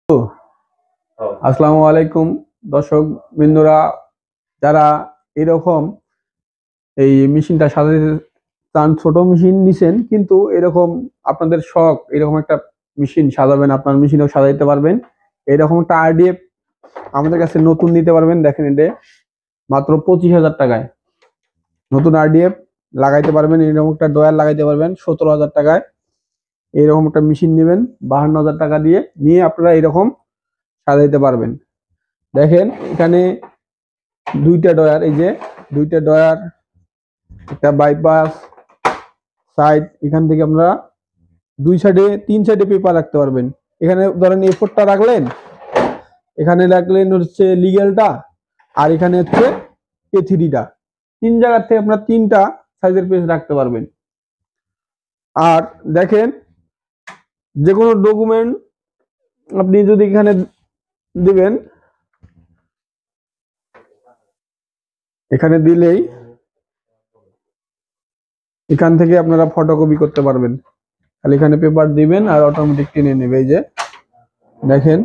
আসসালামু আলাইকুম দর্শক বিন্দুরা, যারা এরকম এই মেশিনটা সাজাতে চান, ছোট মেশিন নিছেন কিন্তু এরকম আপনাদের শখ এরকম একটা মেশিন সাজাবেন, আপনার মেশিনও সাজাইতে পারবেন। এরকম একটা আরডিএফ আমাদের কাছে নতুন নিতে পারবেন। দেখেন, এটা মাত্র 25,000 টাকায় নতুন আরডিএফ লাগাইতে পারবেন। এরকম একটা ডয়ার লাগাইতে পারবেন 17,000 টাকায়। এরকম একটা মেশিন নেবেন 52,000 টাকা দিয়ে, নিয়ে আপনারা এরকম সাজাইতে পারবেন। দেখেন, এখানে দুইটা ডয়ার, এই যে দুইটা ডয়ার, একটা বাইপাস সাইড। এখান থেকে আমরা দুই সাইডে, তিন সাইডে পেপার রাখতে পারবেন। এখানে ধরেন A4টা রাখলেন, এখানে রাখলেন হচ্ছে লিগ্যালটা, আর এখানে হচ্ছে A3টা। তিন জায়গার থেকে আপনারা তিনটা সাইজের পেজ রাখতে পারবেন। আর দেখেন, যে কোনো ডকুমেন্ট আপনি যদি এখানে দিবেন, এখানে দিলেই এখান থেকে আপনারা ফটোকপি করতে পারবেন। খালি এখানে পেপার দিবেন আর অটোমেটিক টেনে নেবে। এই যে দেখেন,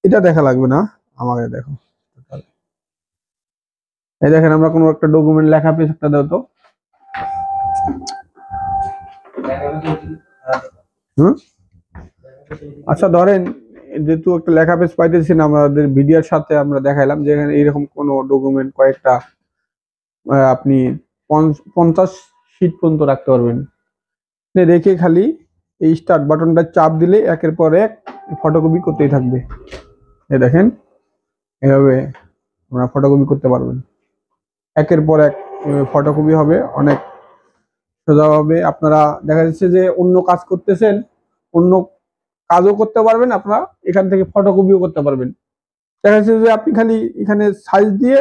এটা দেখা লাগবে না আমাকে, দেখো। এই দেখেন, আমরা কোনো একটা ডকুমেন্ট লেখা পেজ একটা দাও তো। আচ্ছা, ধরেন যেহেতু একটা লেখা পেজ পাইতেছি না, আমাদের ভিডিওর সাথে আমরা দেখাইলাম যে এখানে এরকম কোন ডকুমেন্ট কয়েকটা আপনি 50 শীট পর্যন্ত রাখতে পারবেন। রেখে খালি এই স্টার্ট বাটনটা চাপ দিলে একের পর এক ফটোকপি করতেই থাকবে। এই দেখেন, এভাবে আপনারা ফটোকপি করতে পারবেন। একের পর এক ফটোকপি হবে, অনেক সোজা হবে। আপনারা দেখা যাচ্ছে যে অন্য কাজ করতেছেন, অন্য কাজও করতে পারবেন, আপনারা এখান থেকে ফটোকপিও করতে পারবেন। দেখা যাচ্ছে যে আপনি খালি এখানে সাইজ দিয়ে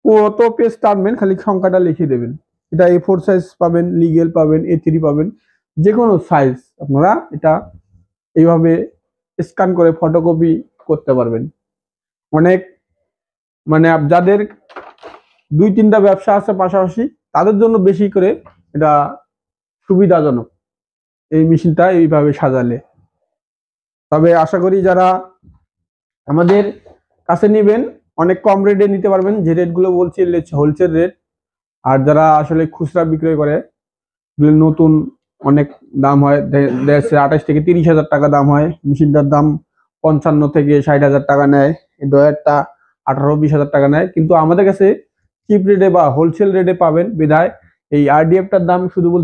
কত পেজ টানবেন, খালি সংখ্যাটা লিখে দেবেন। এটা A4 সাইজ পাবেন, লিগেল পাবেন, A3 পাবেন, যে কোনো সাইজ আপনারা এটা এইভাবে স্ক্যান করে ফটোকপি করতে পারবেন। অনেক মানে যাদের দুই তিনটা ব্যবসা আছে পাশাপাশি, তাদের জন্য বেশি করে এটা সুবিধাজনক এই মেশিনটা এইভাবে সাজালে। তবে আশা করি যারা আমাদের কাছে নেবেন অনেক কম রেটে নিতে পারবেন। যে রেটগুলো বলছি হোলসেল রেট। আর যারা আসলে খুচরা বিক্রয় করে, নতুন অনেক দাম হয়, 28 থেকে 30,000 টাকা দাম হয়। মেশিনটার দাম 55 থেকে 60,000 টাকা নেয়। এই ডয়ারটা 18-20,000 টাকা নেয়। কিন্তু আমাদের কাছে চিপ রেটে বা হোলসেল রেটে পাবেন বিধায় এই আরডিএফটার দাম শুধু বলছি